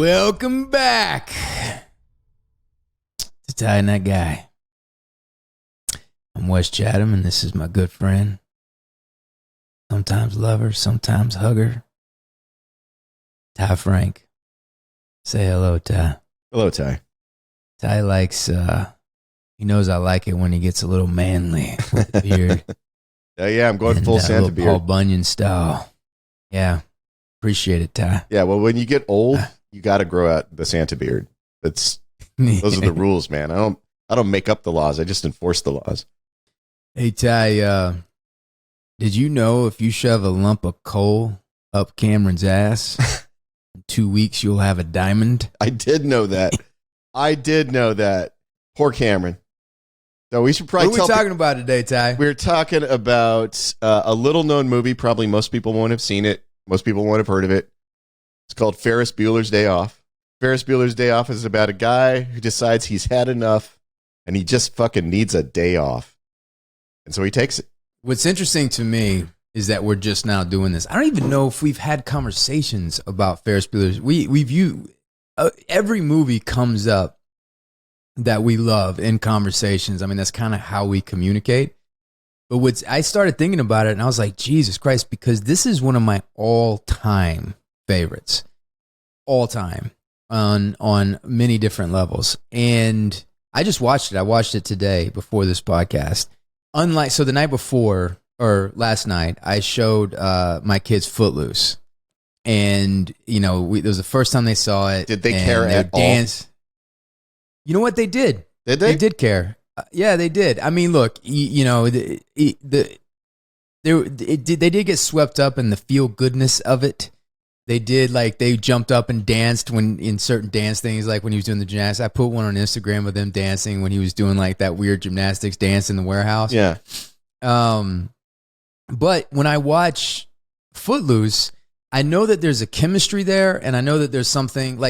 Welcome back to Ty and That Guy. I'm Wes Chatham, and this is my good friend. Sometimes lover, sometimes hugger. Ty Franck. Say hello, Ty. Hello, Ty. Ty likes, he knows I like it when he gets a little manly with the beard. Yeah, I'm going full Santa beard. Paul Bunyan style. Yeah, appreciate it, Ty. Yeah, well, when you get old, you got to grow out the Santa beard. Those are the rules, man. I don't make up the laws. I just enforce the laws. Hey, Ty, did you know if you shove a lump of coal up Cameron's ass, in 2 weeks you'll have a diamond? I did know that. Poor Cameron. So we should probably What are we talking about today, Ty? We're talking about a little-known movie. Probably most people won't have seen it. Most people won't have heard of it. It's called Ferris Bueller's Day Off. Ferris Bueller's Day Off is about a guy who decides he's had enough and he just fucking needs a day off. And so he takes it. What's interesting to me is that we're just now doing this. I don't even know if we've had conversations about Ferris Bueller's. We view every movie comes up that we love in conversations. I mean, that's kind of how we communicate. But I started thinking about it, and I was like, Jesus Christ, because this is one of my all-time favorites. All-time on many different levels. And I just watched it. I watched it today before this podcast. So the night before, or last night, I showed my kids Footloose. And, it was the first time they saw it. Did they care at all? You know what they did? Did they? They did care. Yeah, they did. I mean, look, they did get swept up in the feel goodness of it. They did, they jumped up and danced in certain dance things, like when he was doing the gymnastics. I put one on Instagram of them dancing when he was doing that weird gymnastics dance in the warehouse. Yeah. But when I watch Footloose, I know that there's a chemistry there, and I know that there's something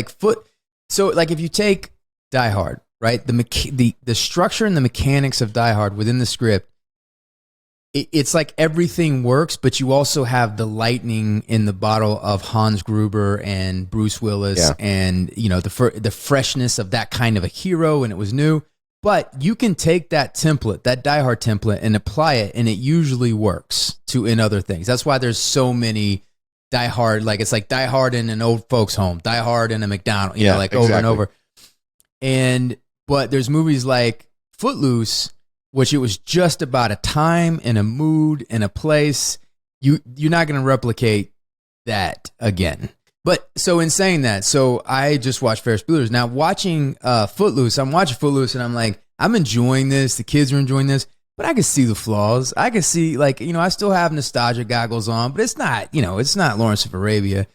So if you take Die Hard, right? The structure and the mechanics of Die Hard within the script, it's like everything works, but you also have the lightning in the bottle of Hans Gruber and Bruce Willis, and the freshness of that kind of a hero, and it was new. But you can take that template, that Die Hard template, and apply it, and it usually works in other things. That's why there's so many Die Hard, it's like Die Hard in an old folks' home, Die Hard in a McDonald's, exactly. Over and over. But there's movies like Footloose, which it was just about a time and a mood and a place. You're not going to replicate that again. But so in saying that, so I just watched Ferris Bueller's. Now watching Footloose, I'm watching Footloose and I'm like, I'm enjoying this. The kids are enjoying this, but I can see the flaws. I can see I still have nostalgia goggles on, but it's not, it's not Lawrence of Arabia.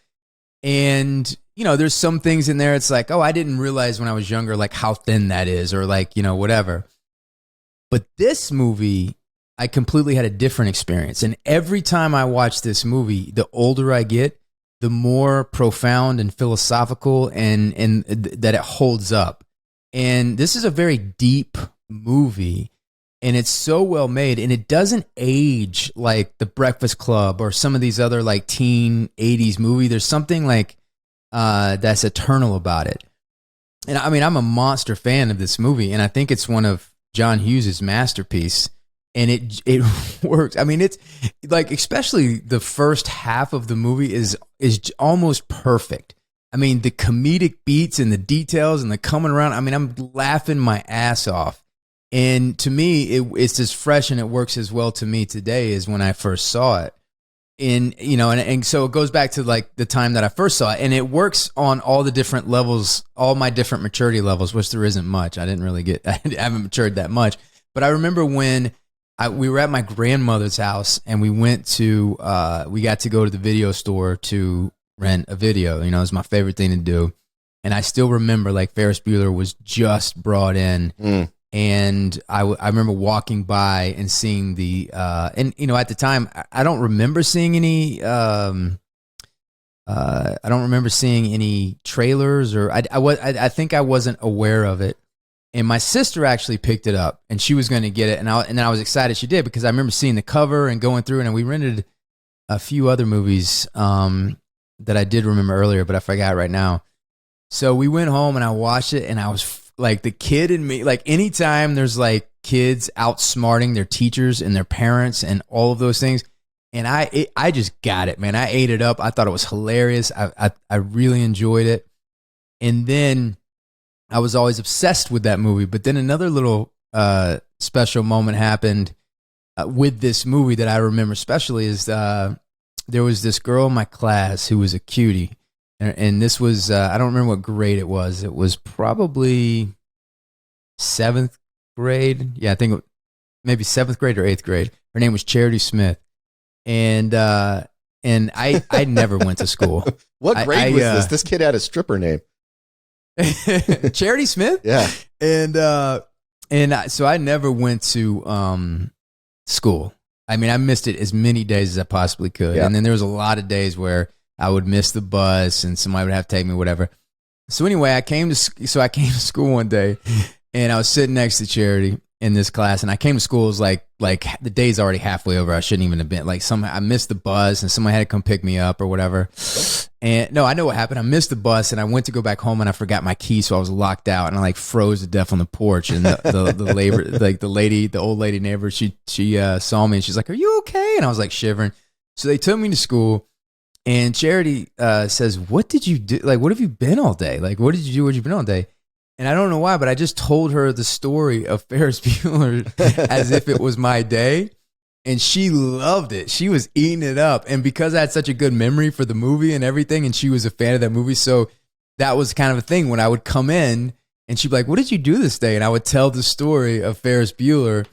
And there's some things in there. It's like, oh, I didn't realize when I was younger, how thin that is, or whatever. But this movie, I completely had a different experience. And every time I watch this movie, the older I get, the more profound and philosophical and that it holds up. And this is a very deep movie, and it's so well made, and it doesn't age like The Breakfast Club or some of these other teen 80s movie. There's something that's eternal about it. And I mean, I'm a monster fan of this movie, and I think it's one of John Hughes' masterpiece, and it works. I mean, it's especially the first half of the movie is almost perfect. I mean, the comedic beats and the details and the coming around. I mean, I'm laughing my ass off. And to me, it's as fresh and it works as well to me today as when I first saw it. And so it goes back to the time that I first saw it, and it works on all the different levels, all my different maturity levels, which there isn't much. I haven't matured that much. But I remember when we were at my grandmother's house, and we got to go to the video store to rent a video. It was my favorite thing to do. And I still remember Ferris Bueller was just brought in. And I remember walking by and seeing at the time, I don't remember seeing any, trailers, or I think I wasn't aware of it. And my sister actually picked it up, and she was going to get it. And then I was excited she did, because I remember seeing the cover and going through it, and we rented a few other movies that I did remember earlier, but I forgot right now. So we went home and I watched it, and I was like, the kid in me, like anytime there's like kids outsmarting their teachers and their parents and all of those things. And I just got it, man. I ate it up. I thought it was hilarious. I really enjoyed it. And then I was always obsessed with that movie. But then another little special moment happened with this movie that I remember especially is there was this girl in my class who was a cutie. And this was, I don't remember what grade it was. It was probably 7th grade. Yeah, I think maybe 7th grade or 8th grade. Her name was Charity Smith. And I never went to school. What grade was this? This kid had a stripper name. Charity Smith? Yeah. So I never went to school. I mean, I missed it as many days as I possibly could. Yeah. And then there was a lot of days where I would miss the bus and somebody would have to take me, whatever. So anyway, I came to school one day, and I was sitting next to Charity in this class, and I came to school. It was like the day's already halfway over. I shouldn't even have been. Like somehow I missed the bus, and somebody had to come pick me up or whatever. And no, I know what happened. I missed the bus, and I went to go back home, and I forgot my key, so I was locked out, and I like froze to death on the porch. And the old lady neighbor, she saw me, and she's like, "Are you okay?" And I was like shivering. So they took me to school. And Charity says, "What did you do? Like, what have you been all day? Like, what did you do? Where have you been all day?" And I don't know why, but I just told her the story of Ferris Bueller as if it was my day. And she loved it. She was eating it up. And because I had such a good memory for the movie and everything, and she was a fan of that movie, so that was kind of a thing when I would come in and she'd be like, "What did you do this day?" And I would tell the story of Ferris Bueller.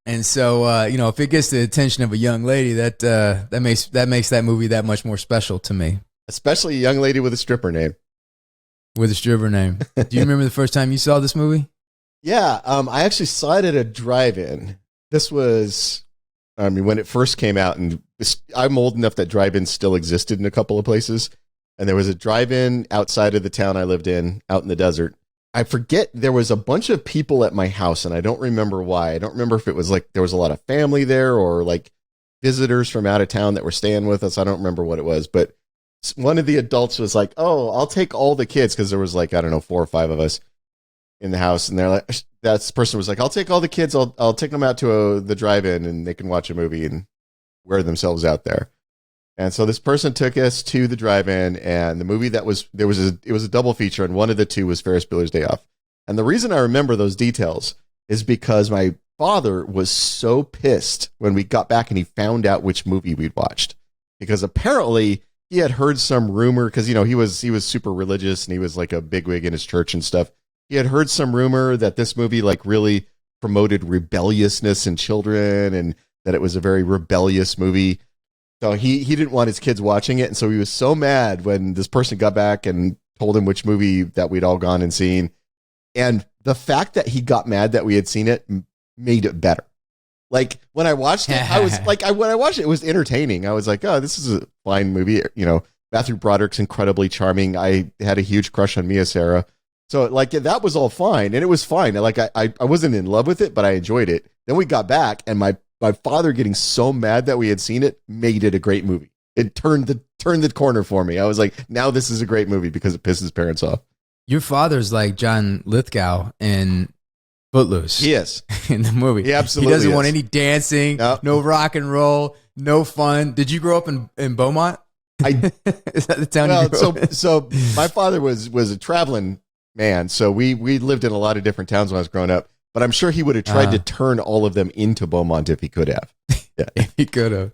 And so, if it gets the attention of a young lady, that makes that movie that much more special to me. Especially a young lady with a stripper name. With a stripper name. Do you remember the first time you saw this movie? Yeah, I actually saw it at a drive-in. This was, when it first came out, and I'm old enough that drive-ins still existed in a couple of places. And there was a drive-in outside of the town I lived in, out in the desert. I forget, there was a bunch of people at my house, and I don't remember why. I don't remember if it was like there was a lot of family there or like visitors from out of town that were staying with us. I don't remember what it was, but one of the adults was like, "Oh, I'll take all the kids," because there was like, I don't know, 4 or 5 of us in the house, and they're like, that person was like, "I'll take all the kids. I'll take them out to the drive-in, and they can watch a movie and wear themselves out there." And so this person took us to the drive-in, and the movie it was a double feature, and one of the two was Ferris Bueller's Day Off. And the reason I remember those details is because my father was so pissed when we got back and he found out which movie we'd watched, because apparently he had heard some rumor, because he was super religious and he was like a bigwig in his church and stuff. He had heard some rumor that this movie like really promoted rebelliousness in children, and that it was a very rebellious movie. So he didn't want his kids watching it, and so he was so mad when this person got back and told him which movie that we'd all gone and seen. And the fact that he got mad that we had seen it made it better. Like when I watched it, I was like, when I watched it, it was entertaining. I was like, "Oh, this is a fine movie." Matthew Broderick's incredibly charming. I had a huge crush on Mia Sara. So like that was all fine, and it was fine. Like I wasn't in love with it, but I enjoyed it. Then we got back, and my father getting so mad that we had seen it made it a great movie. It turned the corner for me. I was like, now this is a great movie because it pisses parents off. Your father's like John Lithgow in Footloose. He is. In the movie. He absolutely doesn't is. want any dancing, no rock and roll, no fun. Did you grow up in Beaumont? Is that the town you grew up in? So my father was a traveling man. So we lived in a lot of different towns when I was growing up. But I'm sure he would have tried to turn all of them into Beaumont if he could have. Yeah. If he could have.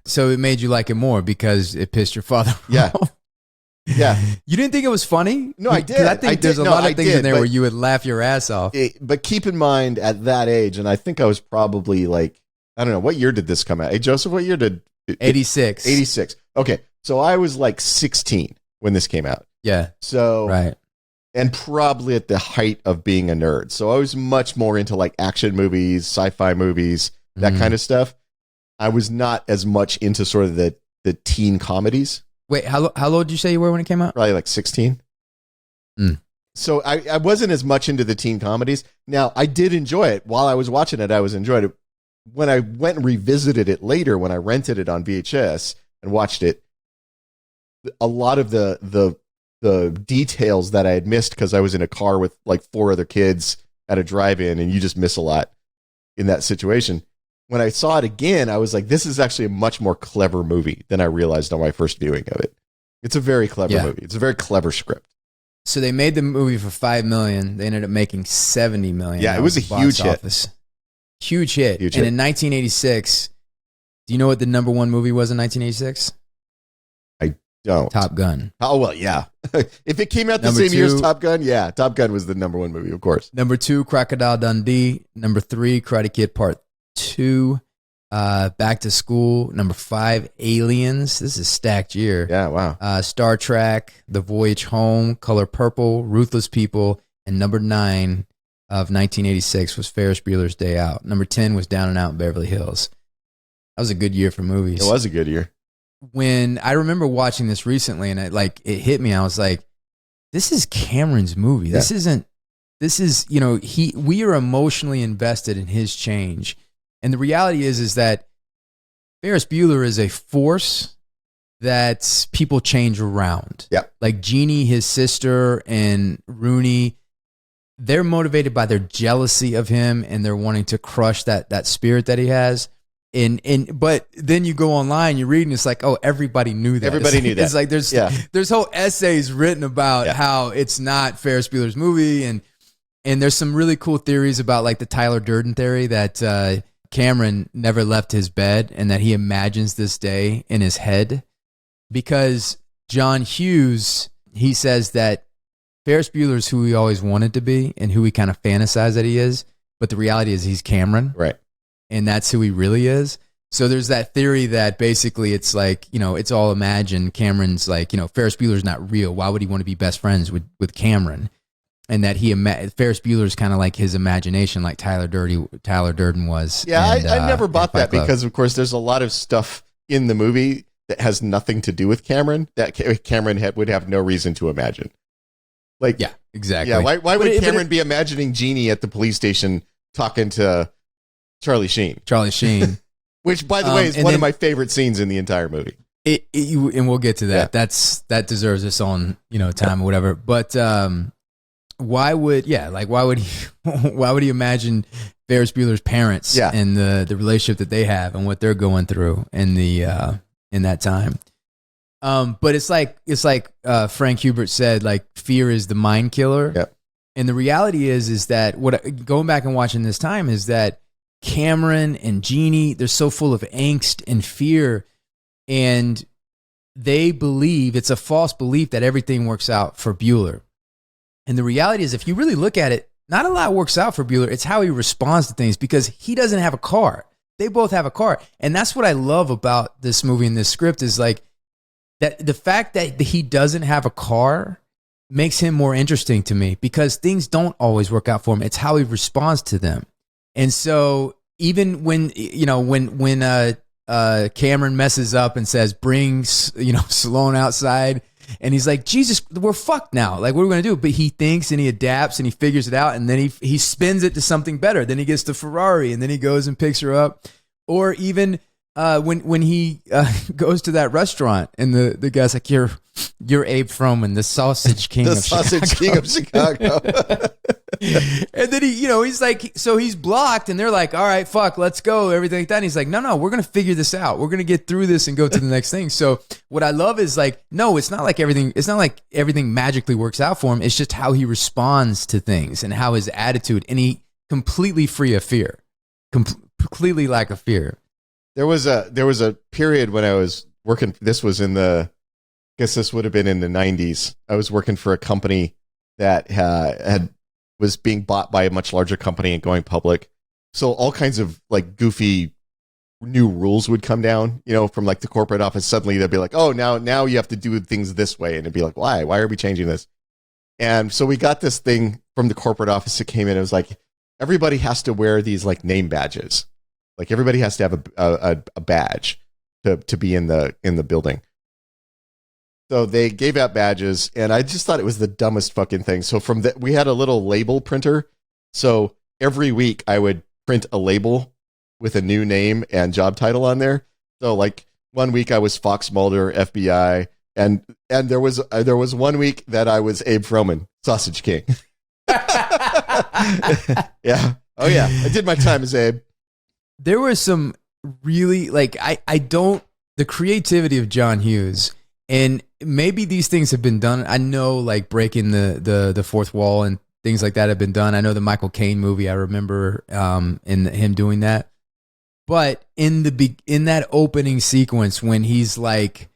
So it made you like it more because it pissed your father off. Yeah. Yeah. You didn't think it was funny? No, I did. I think there's a lot of things in there where you would laugh your ass off. But keep in mind, at that age, and I think I was probably like, I don't know, what year did this come out? Hey, Joseph, what year did... 86. 86. Okay. So I was like 16 when this came out. Yeah. So... Right. And probably at the height of being a nerd. So I was much more into like action movies, sci-fi movies, that kind of stuff. I was not as much into sort of the teen comedies. Wait, how old did you say you were when it came out? Probably like 16. So I wasn't as much into the teen comedies. Now, I did enjoy it. While I was watching it, I was enjoying it. When I went and revisited it later, when I rented it on VHS and watched it, a lot of the the details that I had missed because I was in a car with like 4 other kids at a drive-in, and you just miss a lot in that situation. When I saw it again, I was like, this is actually a much more clever movie than I realized on my first viewing of it. It's a very clever movie. It's a very clever script. So they made the movie for $5 million. They ended up making $70 million. Yeah, it was a huge hit. Huge hit. And in 1986, do you know what the number one movie was in 1986? I don't. Top Gun. Oh, well, yeah. If it came out the same year as Top Gun, yeah, Top Gun was the number one movie, of course. Number 2, Crocodile Dundee. Number 3, Karate Kid Part 2. Back to School. Number 5, Aliens. This is a stacked year. Yeah, wow. Star Trek, The Voyage Home, Color Purple, Ruthless People, and number 9 of 1986 was Ferris Bueller's Day Out. Number 10 was Down and Out in Beverly Hills. That was a good year for movies. It was a good year. When I remember watching this recently, and it hit me, I was like, this is Cameron's movie. Yeah. This is, we are emotionally invested in his change. And the reality is that Ferris Bueller is a force that people change around. Yeah. Like Jeannie, his sister, and Rooney, they're motivated by their jealousy of him, and they're wanting to crush that spirit that he has. But then you go online, you read, and it's like, oh, everybody knew that. Everybody knew that. It's like there's whole essays written about how it's not Ferris Bueller's movie, and there's some really cool theories about like the Tyler Durden theory that Cameron never left his bed and that he imagines this day in his head, because John Hughes, he says that Ferris Bueller's who he always wanted to be and who he kind of fantasized that he is, but the reality is he's Cameron. Right. And that's who he really is. So there's that theory that basically it's like, it's all imagined. Cameron's like, Ferris Bueller's not real. Why would he want to be best friends with Cameron? And that Ferris Bueller's kind of like his imagination, like Tyler Durden was. Yeah, I never bought that because, of course, there's a lot of stuff in the movie that has nothing to do with Cameron that Cameron would have no reason to imagine. Like, yeah, exactly. Yeah, why would Cameron be imagining Jeannie at the police station talking to Charlie Sheen? Charlie Sheen. Which, by the way, is one of my favorite scenes in the entire movie. And we'll get to that. Yeah. That deserves its own, time or whatever. But why would he imagine Ferris Bueller's parents and the relationship that they have and what they're going through in that time? But it's like Frank Hubert said, like, fear is the mind killer. Yep. And the reality is that going back and watching this time is that Cameron and Jeannie, they're so full of angst and fear, and they believe it's a false belief that everything works out for Bueller. And the reality is, if you really look at it, not a lot works out for Bueller. It's how he responds to things, because he doesn't have a car. They both have a car. And that's what I love about this movie and this script is like that the fact that he doesn't have a car makes him more interesting to me, because things don't always work out for him. It's how he responds to them. And so even when Cameron messes up and says, bring, Sloan outside, and he's like, Jesus, we're fucked now. Like, what are we going to do? But he thinks and he adapts and he figures it out, and then he spins it to something better. Then he gets the Ferrari, and then he goes and picks her up. Or even when he goes to that restaurant, and the guy's like, you're Abe Froman, the Sausage King of Chicago. The Sausage King of Chicago. And then he's like, so he's blocked, and they're like, all right, fuck, let's go, everything like that. And he's like, no, we're going to figure this out. We're going to get through this and go to the next thing. So what I love is like, no, it's not like everything magically works out for him. It's just how he responds to things and how his attitude, and he completely free of fear, completely lack of fear. There was a period when I was working. This was I guess this would have been in the 90s. I was working for a company that was being bought by a much larger company and going public. So all kinds of like goofy new rules would come down, from like the corporate office. Suddenly they'd be like, oh, now you have to do things this way. And it'd be like, why are we changing this? And so we got this thing from the corporate office that came in. It was like, everybody has to wear these like name badges. Like everybody has to have a badge to be in the building. So they gave out badges, and I just thought it was the dumbest fucking thing. So we had a little label printer. So every week I would print a label with a new name and job title on there. So like one week I was Fox Mulder, FBI, And there was 1 week that I was Abe Froman, Sausage King. Yeah. Oh yeah. I did my time as Abe. There was some really the creativity of John Hughes, and maybe these things have been done. I know like breaking the fourth wall and things like that have been done. I know the Michael Caine movie, I remember in him doing that. But in that opening sequence when he's like,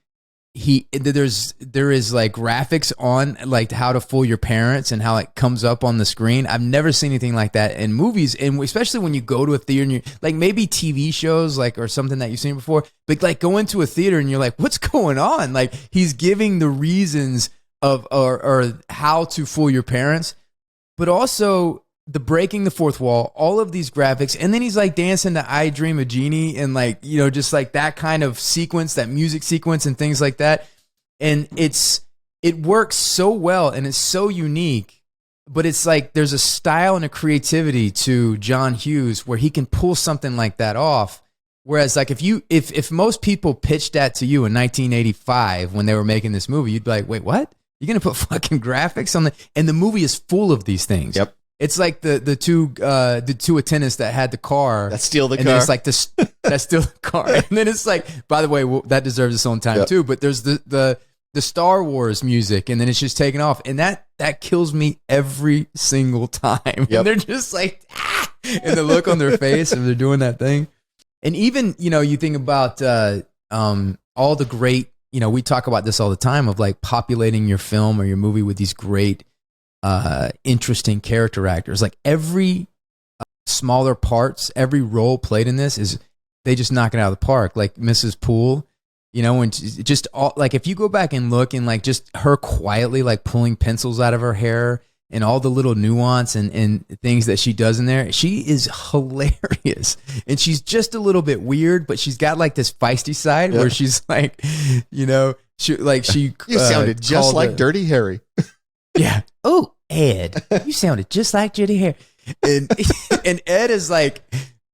there is like graphics on like how to fool your parents and how it comes up on the screen. I've never seen anything like that in movies, and especially when you go to a theater and you're like, maybe TV shows like or something that you've seen before, but like go into a theater and you're like, what's going on? Like he's giving the reasons of or how to fool your parents, but also the breaking the fourth wall, all of these graphics, and then he's like dancing to I Dream of Jeannie and like, you know, just like that kind of sequence, that music sequence and things like that. And it works so well and it's so unique, but it's like there's a style and a creativity to John Hughes where he can pull something like that off. Whereas like if most people pitched that to you in 1985 when they were making this movie, you'd be like, wait, what? You're going to put fucking graphics on and the movie is full of these things. Yep. It's like the two attendants that had the car that steal the and car. Then it's like that steal the car, and then it's like, by the way, that deserves its own time too. But there's the Star Wars music, and then it's just taken off, and that kills me every single time. Yep. And they're just like, and the look on their face, and they're doing that thing. And even you think about all the great, we talk about this all the time of like populating your film or your movie with these great. Interesting character actors. Like every smaller parts, every role played in this they just knock it out of the park. Like Mrs. Poole, and just all like if you go back and look and like just her quietly like pulling pencils out of her hair and all the little nuance and things that she does in there, she is hilarious. And she's just a little bit weird, but she's got like this feisty side where she's like, she you sounded just like Dirty Harry. Yeah. Oh, Ed, you sounded just like Dirty Harry. And Ed is like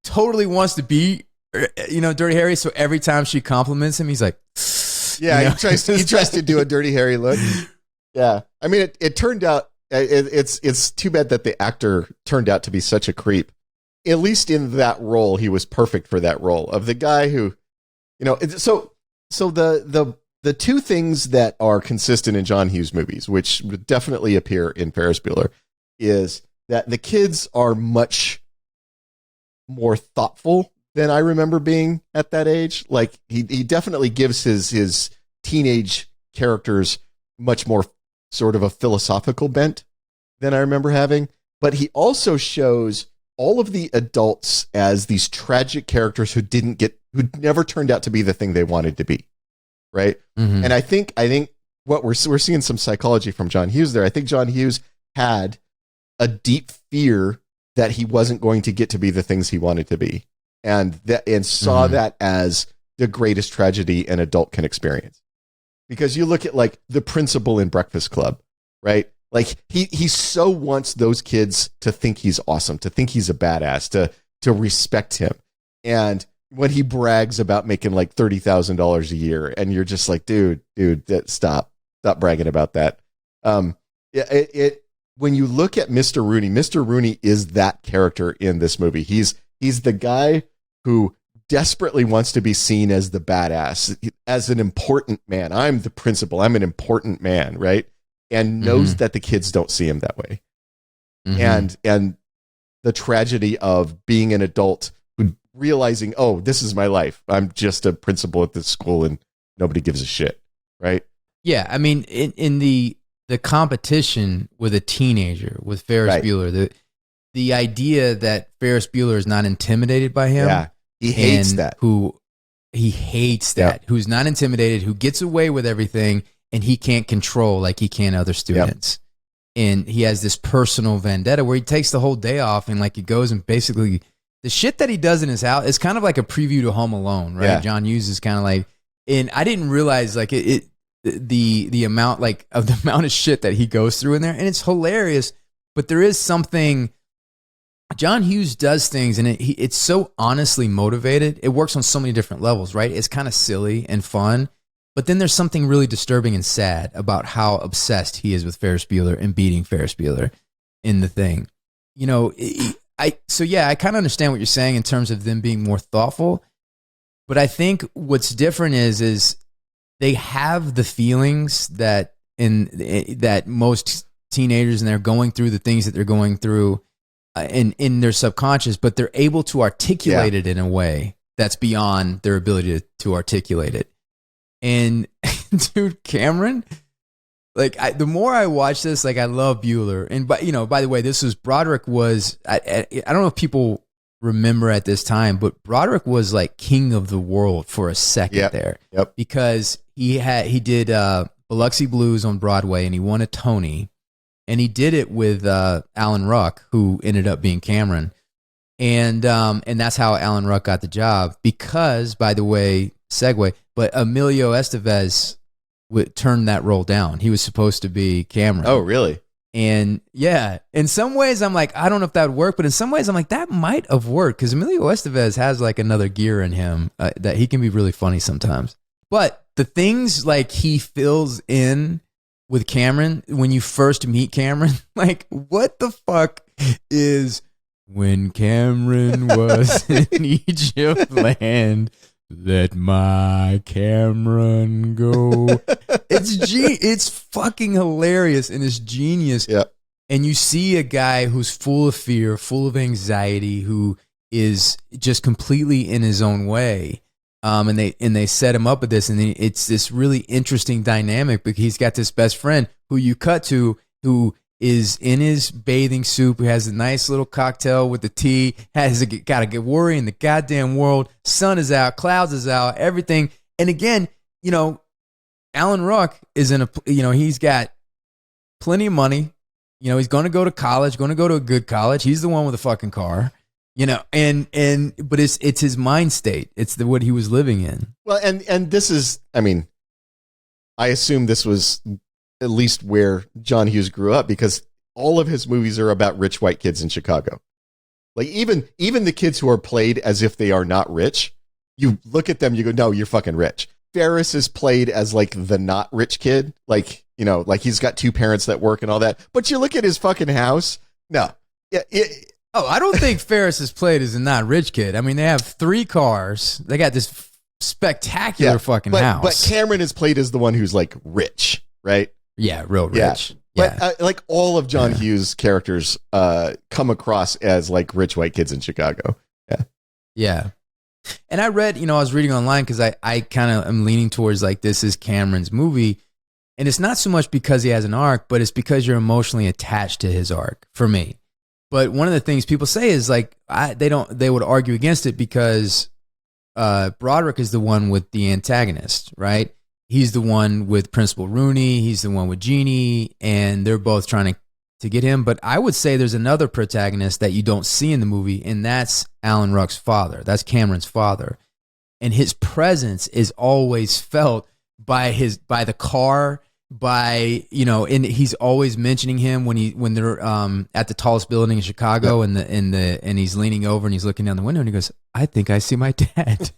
totally wants to be, Dirty Harry. So every time she compliments him, he's like, yeah, he tries to do a Dirty Harry look. Yeah. I mean, it turned out, it's too bad that the actor turned out to be such a creep. At least in that role, he was perfect for that role of the guy who, so the two things that are consistent in John Hughes movies, which would definitely appear in Ferris Bueller, is that the kids are much more thoughtful than I remember being at that age. Like he definitely gives his teenage characters much more sort of a philosophical bent than I remember having. But he also shows all of the adults as these tragic characters who never turned out to be the thing they wanted to be. Right. Mm-hmm. And I think what we're seeing some psychology from John Hughes there. I think John Hughes had a deep fear that he wasn't going to get to be the things he wanted to be. And saw that as the greatest tragedy an adult can experience. Because you look at like the principal in Breakfast Club, right? Like he so wants those kids to think he's awesome, to think he's a badass, to respect him. And when he brags about making like $30,000 a year, and you're just like, dude, stop bragging about that. When you look at Mr. Rooney is that character in this movie. He's the guy who desperately wants to be seen as the badass, as an important man. I'm the principal. I'm an important man, right? And knows that the kids don't see him that way. Mm-hmm. And the tragedy of being an adult realizing, oh, this is my life. I'm just a principal at this school and nobody gives a shit, right? Yeah, I mean, in the competition with a teenager, with Ferris Bueller, the idea that Ferris Bueller is not intimidated by him. He hates that. Who's not intimidated, who gets away with everything, and he can't control like he can other students. Yep. And he has this personal vendetta where he takes the whole day off and like he goes and basically... The shit that he does in his house is kind of like a preview to Home Alone, right? Yeah. John Hughes is kind of like, and I didn't realize like the amount of shit that he goes through in there, and it's hilarious. But there is something. John Hughes does things, and it's so honestly motivated. It works on so many different levels, right? It's kind of silly and fun, But then there's something really disturbing and sad about how obsessed he is with Ferris Bueller and beating Ferris Bueller in The Thing. You know, I kind of understand what you're saying in terms of them being more thoughtful. But I think what's different is they have the feelings that most teenagers, and they're going through the things that they're going through in their subconscious, but they're able to articulate it in a way that's beyond their ability to articulate it. And dude, Cameron, like the more I watch this, like I love Bueller. And by the way, Broderick was, I don't know if people remember at this time, but Broderick was like king of the world for a second there. Yep. Because he did Biloxi Blues on Broadway, and he won a Tony, and he did it with Alan Ruck, who ended up being Cameron. And that's how Alan Ruck got the job, because, by the way, segue, but Emilio Estevez turned that role down. He was supposed to be Cameron. Oh, really? And yeah, in some ways I'm like, I don't know if that would work, but in some ways I'm like, that might have worked, because Emilio Estevez has like another gear in him that he can be really funny sometimes. But the things like he fills in with Cameron, when you first meet Cameron, like what the fuck is when Cameron was in Egypt land, let my Cameron go. It's fucking hilarious, and it's genius. Yeah. And you see a guy who's full of fear, full of anxiety, who is just completely in his own way. And they set him up with this, and it's this really interesting dynamic, because he's got this best friend who you cut to, who is in his bathing suit, who has a nice little cocktail with the tea, got a good worry in the goddamn world. Sun is out, clouds is out, everything. And again, Alan Ruck is he's got plenty of money. He's going to go to college, going to go to a good college. He's the one with a fucking car, but it's his mind state. It's what he was living in. Well, and this is, I assume this was at least where John Hughes grew up, because all of his movies are about rich white kids in Chicago. Like even the kids who are played as if they are not rich, you look at them, you go, no, you're fucking rich. Ferris is played as like the not rich kid, like he's got two parents that work and all that. But you look at his fucking house, no. I don't think Ferris is played as a not rich kid. I mean, they have 3 cars. They got this spectacular fucking house. But Cameron is played as the one who's like rich, right? Yeah, real rich. Yeah. But like all of John Hughes' characters come across as like rich white kids in Chicago. Yeah. Yeah. And I read, I was reading online, because I kind of am leaning towards like, this is Cameron's movie. And it's not so much because he has an arc, but it's because you're emotionally attached to his arc, for me. But one of the things people say is like, they would argue against it, because Broderick is the one with the antagonist, right? He's the one with Principal Rooney. He's the one with Jeannie, and they're both trying to get him. But I would say there's another protagonist that you don't see in the movie, and that's Alan Ruck's father. That's Cameron's father. And his presence is always felt by the car, and he's always mentioning him when they're at the tallest building in Chicago, and he's leaning over and he's looking down the window, and he goes, I think I see my dad.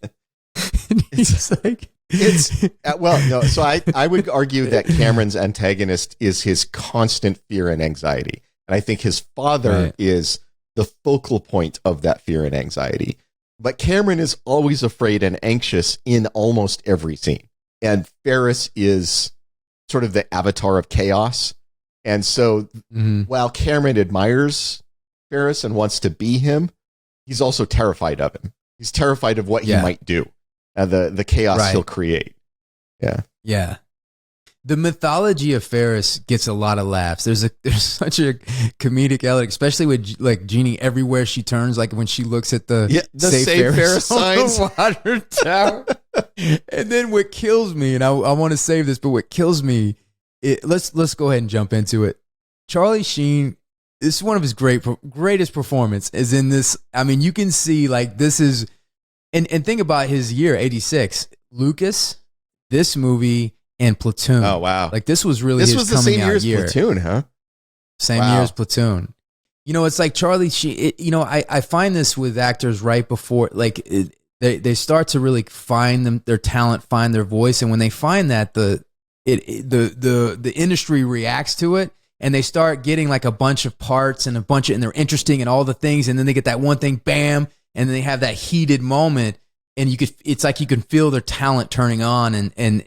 And he's like, so I would argue that Cameron's antagonist is his constant fear and anxiety. And I think his father is the focal point of that fear and anxiety. But Cameron is always afraid and anxious in almost every scene. And Ferris is sort of the avatar of chaos. And so while Cameron admires Ferris and wants to be him, he's also terrified of him. He's terrified of what he might do. The chaos he'll create. Yeah. Yeah. The mythology of Ferris gets a lot of laughs. There's such a comedic element, especially with like Jeannie everywhere she turns, like when she looks at the Save Ferris signs, the water tower. And then what kills me, and I want to save this, but what kills me, let's go ahead and jump into it. Charlie Sheen, this is one of his greatest performance is in this. I mean, you can see like this is. And think about his year, 86. Lucas, this movie, and Platoon. Oh, wow. Like, this was really his coming out year. This was the same year as Platoon, huh? Same year as Platoon. It's like Charlie Sheen, I find this with actors right before, like, they start to really find their talent, find their voice, and when they find that, the industry reacts to it, and they start getting like a bunch of parts and they're interesting and all the things, and then they get that one thing, bam, and then they have that heated moment, and it's like you can feel their talent turning on, and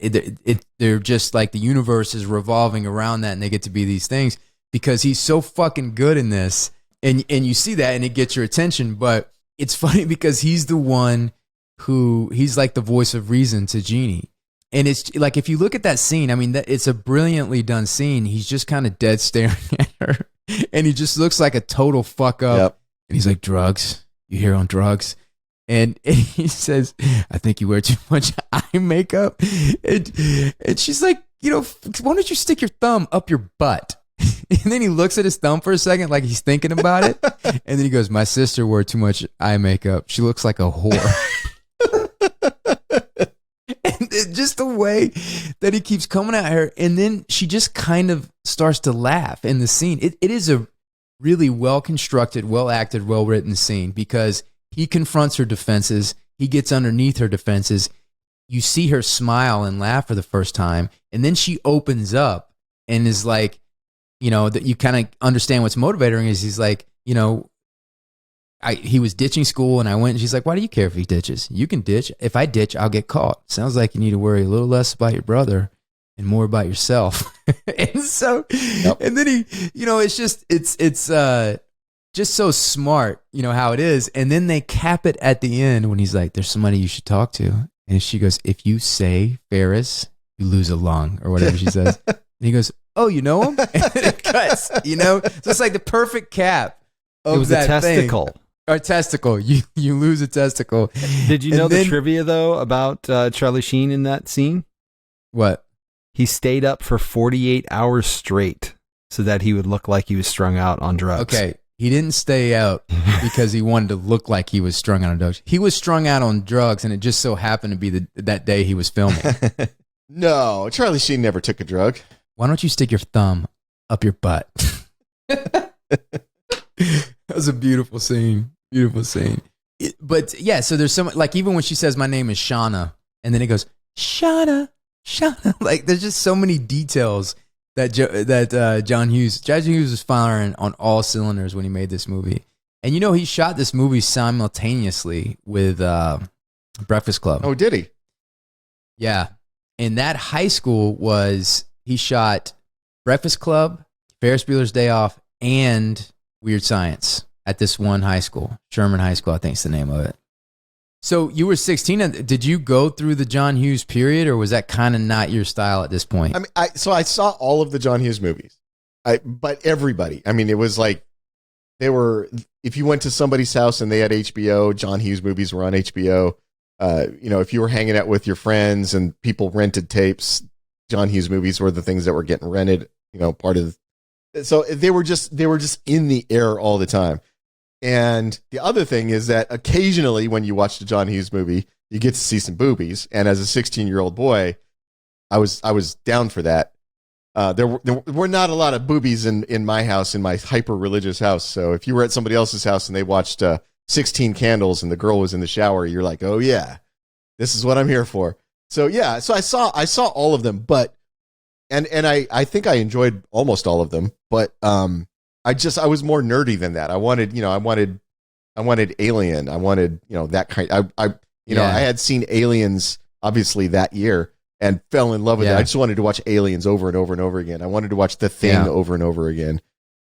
they're just like the universe is revolving around that, and they get to be these things because he's so fucking good in this, and you see that, and it gets your attention. But it's funny because he's the one he's like the voice of reason to Jeannie. And it's like, if you look at that scene, I mean, it's a brilliantly done scene. He's just kind of dead staring at her, and he just looks like a total fuck up. Yep. And he's like, drugs? You here on drugs? And he says, I think you wear too much eye makeup. And she's like, why don't you stick your thumb up your butt? And then he looks at his thumb for a second like he's thinking about it. And then he goes, my sister wore too much eye makeup. She looks like a whore. And just the way that he keeps coming at her, and then she just kind of starts to laugh in the scene. It is a really well-constructed, well-acted, well-written scene because he confronts her defenses. He gets underneath her defenses. You see her smile and laugh for the first time, and then she opens up and is like, that you kind of understand what's motivating her is he's like, he was ditching school, and I went, and she's like, why do you care if he ditches? You can ditch. If I ditch, I'll get caught. Sounds like you need to worry a little less about your brother and more about yourself. And so, yep. And then he, it's just so smart, how it is. And then they cap it at the end when he's like, there's somebody you should talk to. And she goes, if you say Ferris, you lose a lung, or whatever she says. And he goes, oh, you know him? And then it cuts, So it's like the perfect cap of it was that a testicle. Thing. Or testicle. You lose a testicle. Did you know the trivia, though, about Charlie Sheen in that scene? What? He stayed up for 48 hours straight so that he would look like he was strung out on drugs. Okay. He didn't stay out because he wanted to look like he was strung out on drugs. He was strung out on drugs, and it just so happened to be that day he was filming. No, Charlie Sheen never took a drug. Why don't you stick your thumb up your butt? That was a beautiful scene. Beautiful scene. But yeah, so there's some, like, even when she says, my name is Shauna, and then it goes, Shauna. Like, there's just so many details that John Hughes was firing on all cylinders when he made this movie. And he shot this movie simultaneously with Breakfast Club. Oh, did he? Yeah. And that high school he shot Breakfast Club, Ferris Bueller's Day Off, and Weird Science at this one high school. Sherman High School, I think is the name of it. So you were 16. Did you go through the John Hughes period, or was that kind of not your style at this point? I mean, I saw all of the John Hughes movies. But everybody. I mean, it was like if you went to somebody's house and they had HBO, John Hughes movies were on HBO. If you were hanging out with your friends and people rented tapes, John Hughes movies were the things that were getting rented, so they were just in the air all the time. And the other thing is that occasionally when you watch the John Hughes movie, you get to see some boobies. And as a 16-year-old boy, I was down for that. There were not a lot of boobies in my house, in my hyper-religious house. So if you were at somebody else's house and they watched 16 Candles and the girl was in the shower, you're like, oh yeah, this is what I'm here for. So yeah, so I saw all of them, but and I think I enjoyed almost all of them, but I was more nerdy than that. I wanted Alien. I wanted, that kind. I had seen Aliens obviously that year and fell in love with it. I just wanted to watch Aliens over and over and over again. I wanted to watch The Thing over and over again.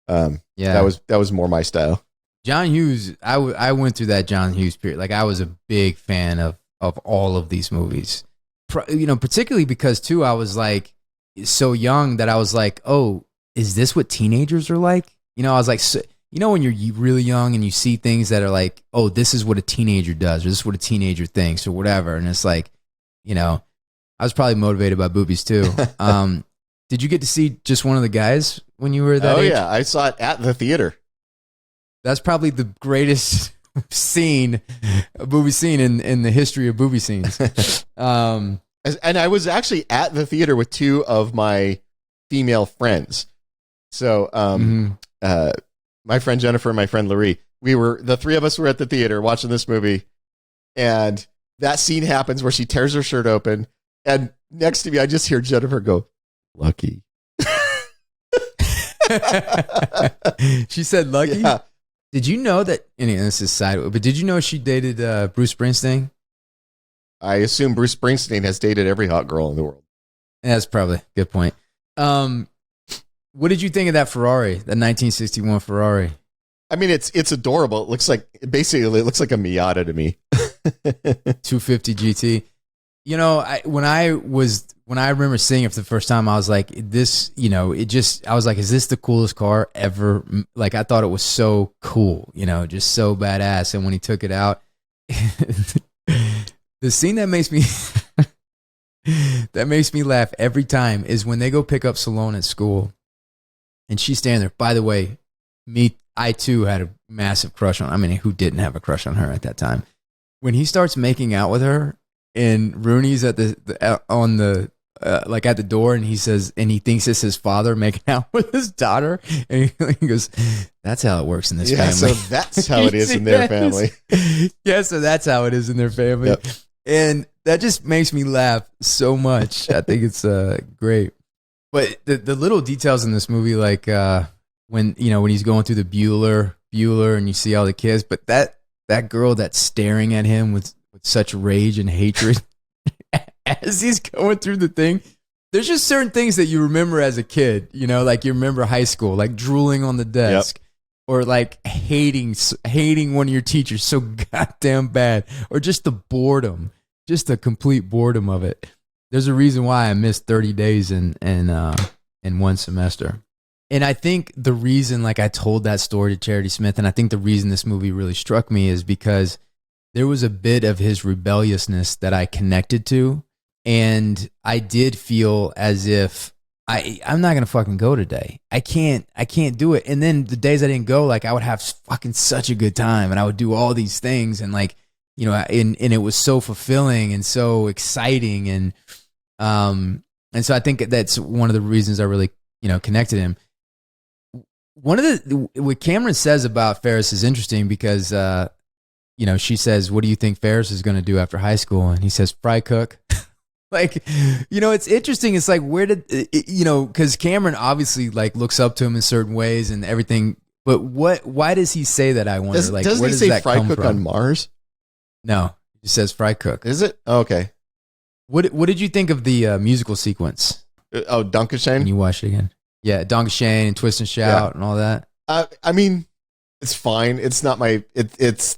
That was more my style. John Hughes, I went through that John Hughes period. Like, I was a big fan of all of these movies. Particularly because too, I was like so young that I was like, oh, is this what teenagers are like? I was like, so, when you're really young and you see things that are like, oh, this is what a teenager does, or this is what a teenager thinks, or whatever. And it's like, I was probably motivated by boobies too. Did you get to see Just One of the Guys when you were that age? Oh yeah, I saw it at the theater. That's probably the greatest movie scene in the history of movie scenes. And I was actually at the theater with two of my female friends. So, my friend Jennifer and my friend Larry, the three of us were at the theater watching this movie, and that scene happens where she tears her shirt open, and next to me, I just hear Jennifer go, "Lucky." She said lucky? Yeah. Did you know that, anyway, this is side, but did you know she dated Bruce Springsteen? I assume Bruce Springsteen has dated every hot girl in the world. That's probably a good point. What did you think of that Ferrari, the 1961 Ferrari? I mean, it's adorable. It looks like a Miata to me. 250 GT. You know, when I remember seeing it for the first time, I was like, this, you know, I was like, is this the coolest car ever? Like, I thought it was so cool, you know, just so badass. And when he took it out, the scene that makes me laugh every time is when they go pick up Salone at school, and she's standing there. By the way, I too had a massive crush on. I mean, who didn't have a crush on her at that time? When he starts making out with her, and Rooney's at like at the door, and he says, and he thinks it's his father making out with his daughter, and he goes, "That's how it works in this family." So that's how it is in their family. Yeah, so that's how it is in their family. Yep. And that just makes me laugh so much. I think it's great. But the little details in this movie, like when he's going through the Bueller, and you see all the kids, but that girl that's staring at him with such rage and hatred as he's going through the thing. There's just certain things that you remember as a kid, you know, like you remember high school, like drooling on the desk. Yep. Or like hating one of your teachers so goddamn bad, or just the boredom, just the complete boredom of it. There's a reason why I missed 30 days in one semester. And I think the reason, like I told that story to Charity Smith, and I think the reason this movie really struck me is because there was a bit of his rebelliousness that I connected to. And I did feel as if I'm not going to fucking go today. I can't do it. And then the days I didn't go, like I would have fucking such a good time, and I would do all these things, and like, you know, and it was so fulfilling and so exciting. And so I think that's one of the reasons I really, you know, connected him. One of what Cameron says about Ferris is interesting because, you know, she says, "What do you think Ferris is going to do after high school?" And he says, "Fry cook." Like, you know, it's interesting. It's like, where did, you know, because Cameron obviously like looks up to him in certain ways and everything. But why does he say that? I wonder. Like, doesn't where he does say that fry come cook from? on Mars? No, he says fry cook. Is it? Oh, okay. What did you think of the musical sequence? Dunkashane? When you watched it again? Yeah, Dunkashane and Twist and Shout and all that. I mean, it's fine. It's not my. It's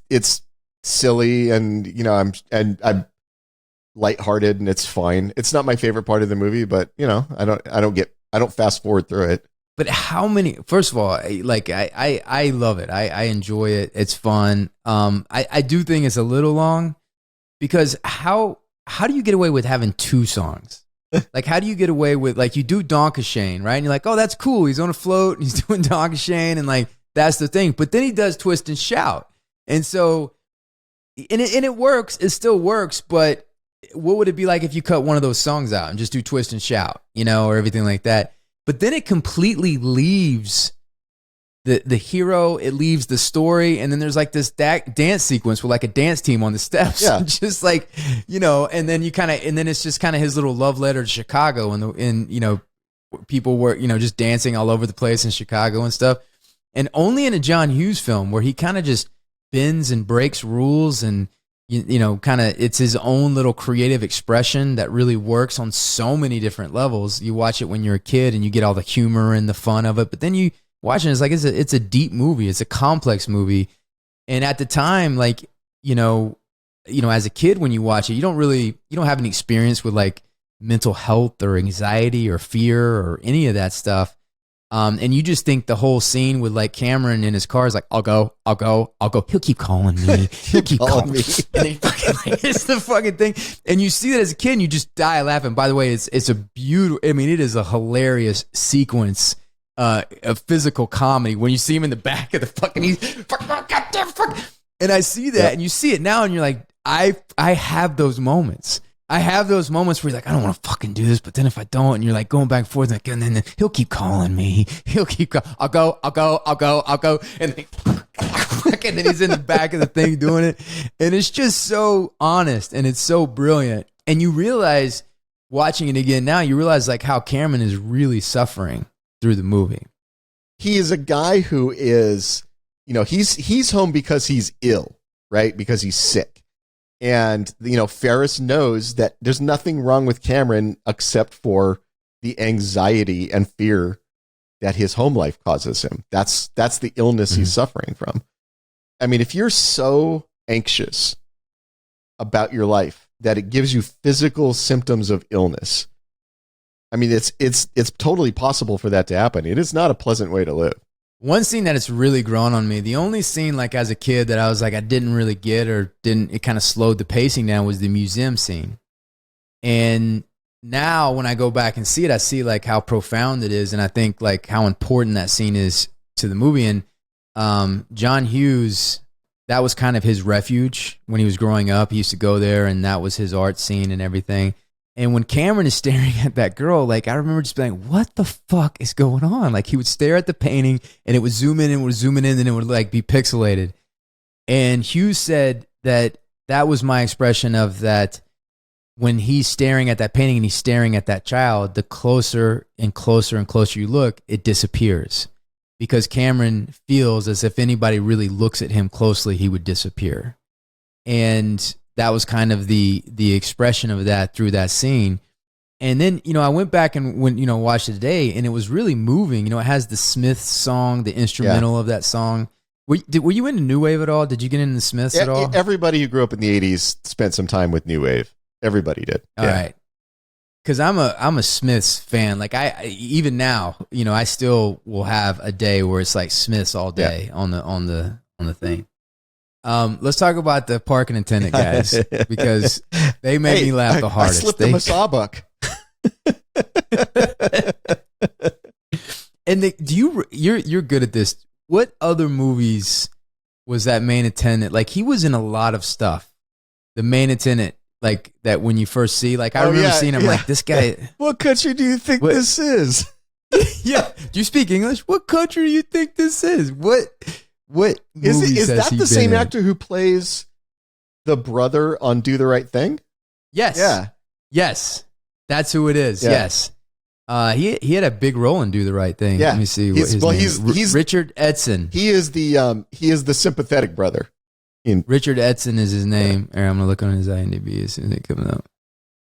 silly, and you know, I'm lighthearted, and it's fine. It's not my favorite part of the movie, but you know, I don't fast forward through it. But how many? First of all, like I love it. I enjoy it. It's fun. I do think it's a little long, because how do you get away with having two songs? Like, how do you get away with, like, you do Dunkashane, right? And you're like, oh, that's cool. He's on a float and he's doing Dunkashane, and like that's the thing. But then he does Twist and Shout, and so and it works. It still works, but what would it be like if you cut one of those songs out and just do Twist and Shout, you know, or everything like that? But then it completely leaves the hero, it leaves the story, and then there's like this dance sequence with like a dance team on the steps, just like, you know, and then it's just kind of his little love letter to Chicago, and you know, people were, you know, just dancing all over the place in Chicago and stuff. And only in a John Hughes film where he kind of just bends and breaks rules, and you know, kind of, it's his own little creative expression that really works on so many different levels. You watch it when you're a kid and you get all the humor and the fun of it, but then you watch it, it's like, it's a deep movie. It's a complex movie. And at the time, like, you know, as a kid, when you watch it, you don't have any experience with like mental health or anxiety or fear or any of that stuff. And you just think the whole scene with like Cameron in his car is like, I'll go. He'll keep calling me. He'll keep calling me. And then fucking, like, it's the fucking thing. And you see that as a kid, and you just die laughing. By the way, it's a beautiful, I mean, it is a hilarious sequence of physical comedy when you see him in the back of the fucking, goddamn fuck. And I see that, and you see it now, and you're like, I have those moments. I have those moments where you're like, I don't want to fucking do this, but then if I don't, and you're like going back and forth, and then he'll keep calling me. He'll keep I'll go. And then, and then he's in the back of the thing doing it. And it's just so honest and it's so brilliant. And you realize, watching it again now, you realize like how Cameron is really suffering through the movie. He is a guy who is, he's home because he's ill, right? Because he's sick. And, Ferris knows that there's nothing wrong with Cameron except for the anxiety and fear that his home life causes him. That's the illness he's suffering from. I mean, if you're so anxious about your life that it gives you physical symptoms of illness, I mean, it's totally possible for that to happen. It is not a pleasant way to live. One scene that it's really grown on me, the only scene like as a kid that I was like I didn't really get or it kind of slowed the pacing down, was the museum scene. And now when I go back and see it, I see like how profound it is, and I think like how important that scene is to the movie. And John Hughes, that was kind of his refuge when he was growing up. He used to go there, and that was his art scene and everything. And when Cameron is staring at that girl, like I remember just being, what the fuck is going on? Like he would stare at the painting and it would zoom in and would zoom in and it would like be pixelated. And Hughes said that was my expression of that. When he's staring at that painting and he's staring at that child, the closer and closer and closer you look, it disappears. Because Cameron feels as if anybody really looks at him closely, he would disappear. And that was kind of the expression of that through that scene. And then, I went back and watched it today, and it was really moving. It has the Smiths song, the instrumental of that song. Were you into New Wave at all? Did you get into the Smiths at all? Everybody who grew up in the 80s spent some time with New Wave. Everybody did. All right. Because I'm a Smiths fan. Like I even now, I still will have a day where it's like Smiths all day on the thing. Let's talk about the parking attendant guys, because they made me laugh the hardest. I slipped them a sawbuck. And you're good at this. What other movies was that main attendant? Like he was in a lot of stuff. The main attendant. Like that when you first see, like I remember seeing him like, this guy. What country do you think this is? Yeah. Do you speak English? What country do you think this is? What is that the same actor who plays the brother on Do the Right Thing? Yes. Yeah. Yes. That's who it is. Yeah. Yes. He had a big role in Do the Right Thing. Yeah. Let me see what his name is. He's Richard Edson. He is the sympathetic brother. Richard Edson is his name. I'm gonna look on his IMDb as soon as it comes up.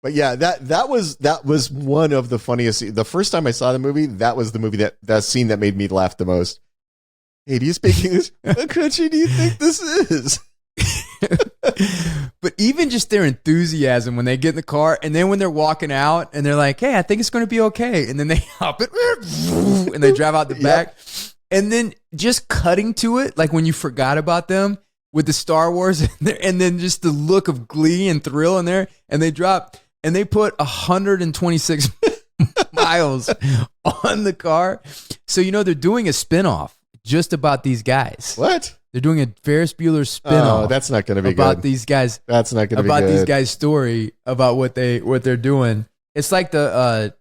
But yeah, that was one of the funniest. The first time I saw the movie, that was the movie that scene that made me laugh the most. Hey, do you speak English? What country do you think this is? But even just their enthusiasm when they get in the car, and then when they're walking out, and they're like, "Hey, I think it's going to be okay," and then they hop it, and they drive out the back, and then just cutting to it, like when you forgot about them. With the Star Wars and then just the look of glee and thrill in there, and they drop and they put 126 miles on the car. So they're doing a spinoff just about these guys. What? They're doing a Ferris Bueller spinoff. Oh, that's not going to be about good. These guys. That's not going to be about good. These guys' story about what they're doing. It's like the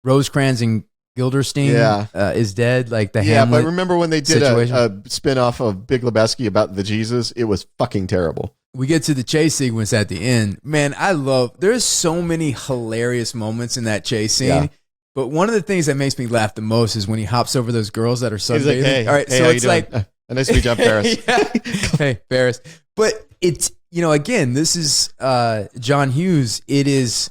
Rosecrans and Gilderstein is dead, like the Hamlet. But remember when they did a spin-off of Big Lebowski about the Jesus? It was fucking terrible. We get to the chase sequence at the end. Man, there's so many hilarious moments in that chase scene. Yeah. But one of the things that makes me laugh the most is when he hops over those girls that are sunbathing. Like, hey, all right, hey, so how it's you like doing? A nice to meet you, Ferris. Hey, Ferris. But it's again, this is John Hughes. It is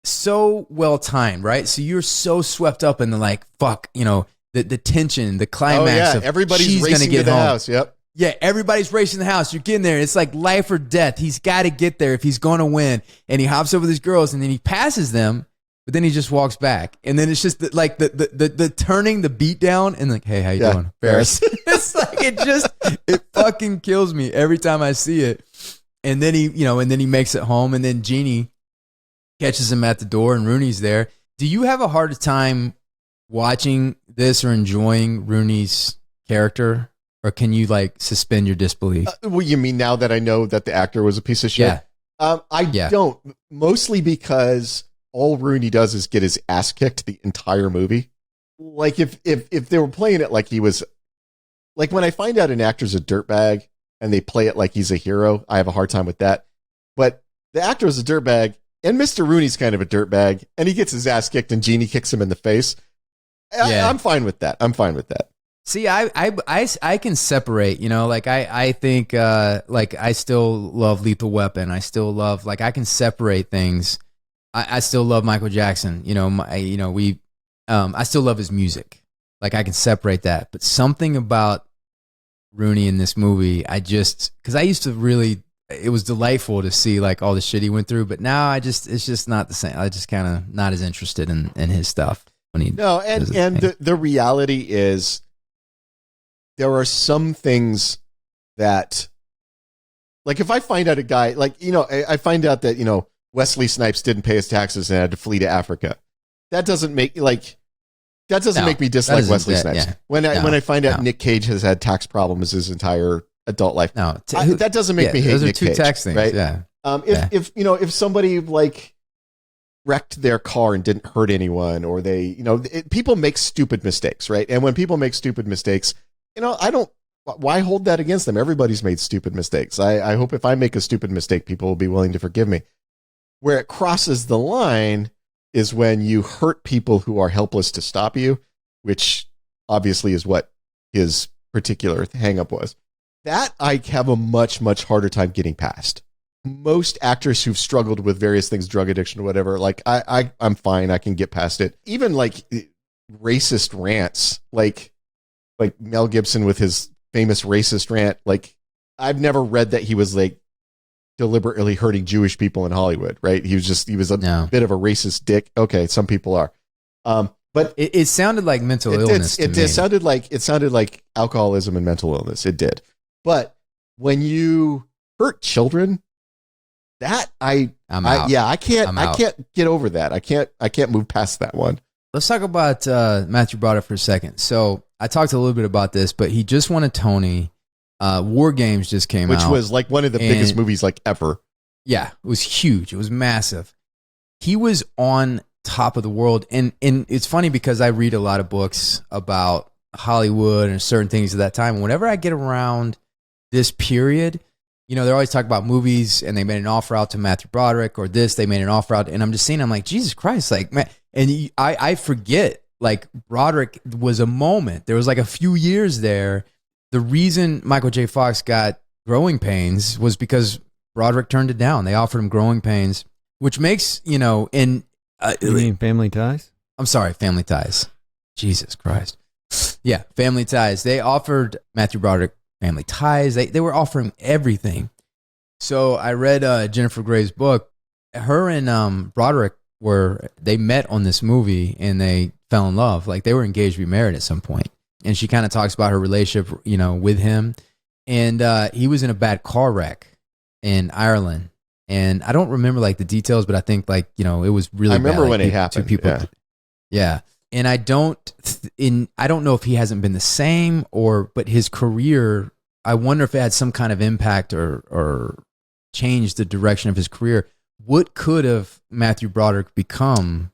so well timed, right? So you're so swept up in the like, fuck, the tension, the climax of everybody's racing to the house. Yep. Yeah, everybody's racing the house. You're getting there. It's like life or death. He's got to get there if he's going to win. And he hops over these girls, and then he passes them, but then he just walks back. And then it's just the turning the beat down and like, hey, how you doing, Ferris? It's like it fucking kills me every time I see it. And then he makes it home, and then Jeannie catches him at the door, and Rooney's there. Do you have a harder time watching this or enjoying Rooney's character, or can you like suspend your disbelief? Well, you mean now that I know that the actor was a piece of shit? Yeah. I don't. Mostly because all Rooney does is get his ass kicked the entire movie. Like if they were playing it like he was, like when I find out an actor's a dirtbag, and they play it like he's a hero. I have a hard time with that. But the actor is a dirtbag, and Mr. Rooney's kind of a dirtbag, and he gets his ass kicked, and Genie kicks him in the face. I'm fine with that. See, I can separate, like I think like I still love Lethal Weapon. I still love, like, I can separate things. I still love Michael Jackson. I still love his music. Like, I can separate that. But something about Rooney in this movie, because I used to really, it was delightful to see like all the shit he went through. But now it's just not the same. I just kind of not as interested in his stuff. The reality is there are some things that, like, if I find out a guy, like, I find out that, Wesley Snipes didn't pay his taxes and had to flee to Africa. That doesn't make me dislike Wesley Snipes. Yeah. When I find out Nick Cage has had tax problems his entire adult life, that doesn't make me hate Nick Cage. Those are two tax things, right? Yeah. If somebody like wrecked their car and didn't hurt anyone, or they, people make stupid mistakes, right? And when people make stupid mistakes, why hold that against them? Everybody's made stupid mistakes. I hope if I make a stupid mistake, people will be willing to forgive me. Where it crosses the line is when you hurt people who are helpless to stop you, which obviously is what his particular hang-up was. That I have a much, much harder time getting past. Most actors who've struggled with various things, drug addiction or whatever, like I'm fine. I can get past it. Even like racist rants, like Mel Gibson with his famous racist rant. Like, I've never read that he was like deliberately hurting Jewish people in Hollywood, right? He was a bit of a racist dick. Okay, some people are. But it sounded like mental illness. It sounded like alcoholism and mental illness. It did. But when you hurt children, that I can't get over that. I can't move past that one. Let's talk about Matthew Broderick for a second. So I talked a little bit about this, but he just won a Tony. War Games just came out, which was like one of the biggest movies like ever. Yeah, it was huge. It was massive. He was on top of the world, and it's funny because I read a lot of books about Hollywood and certain things at that time. Whenever I get around this period, they're always talking about movies, and they made an offer out to Matthew Broderick, or this, they made an offer out, and I'm just seeing, I'm like, Jesus Christ, like, man, and I forget, like, Broderick was a moment. There was like a few years there. The reason Michael J. Fox got Growing Pains was because Broderick turned it down. They offered him Growing Pains, which makes, you mean Family Ties? I'm sorry, Family Ties. Jesus Christ. Yeah, Family Ties. They offered Matthew Broderick Family Ties. They were offering everything. So I read Jennifer Gray's book. Her and Broderick they met on this movie, and they fell in love. Like, they were engaged to be married at some point. And she kind of talks about her relationship, with him. And he was in a bad car wreck in Ireland. And I don't remember like the details, but I think like, it was really I remember bad. when Like, it happened. Two people. Yeah. And I don't know if he hasn't been the same but his career, I wonder if it had some kind of impact or changed the direction of his career. What could have Matthew Broderick become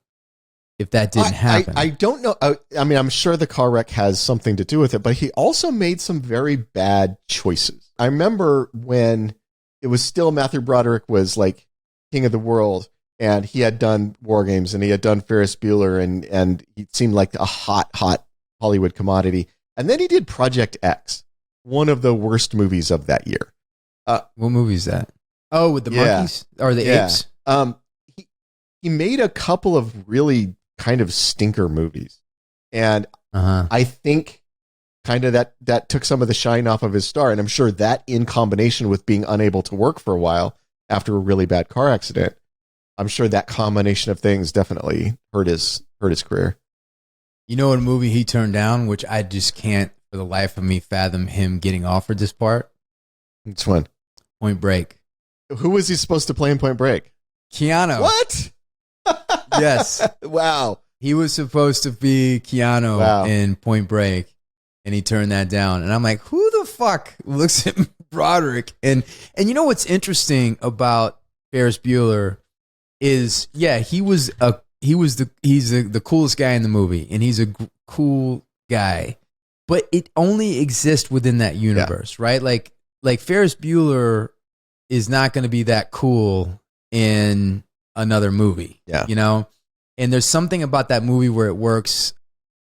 if that didn't happen? I don't know. I mean, I'm sure the car wreck has something to do with it, but he also made some very bad choices. I remember when it was still Matthew Broderick was like king of the world, and he had done War Games, and he had done Ferris Bueller, and he seemed like a hot Hollywood commodity. And then he did Project X, one of the worst movies of that year. What movie is that? Oh, with the monkeys or the apes? He made a couple of really kind of stinker movies, and I think kind of that took some of the shine off of his star. And I'm sure that, in combination with being unable to work for a while after a really bad car accident, I'm sure that combination of things definitely hurt his career. You know, a movie he turned down, which I just can't for the life of me fathom him getting offered this part. Which one? Point Break. Who was he supposed to play in Point Break? Keanu. What? Yes. Wow. He was supposed to be Keanu in Point Break, and he turned that down. And I'm like, who the fuck looks at Broderick? And you know what's interesting about Ferris Bueller is, he's the coolest guy in the movie, and he's a cool guy, but it only exists within that universe, right? Like, like Ferris Bueller is not going to be that cool in another movie. Yeah. You know? And there's something about that movie where it works.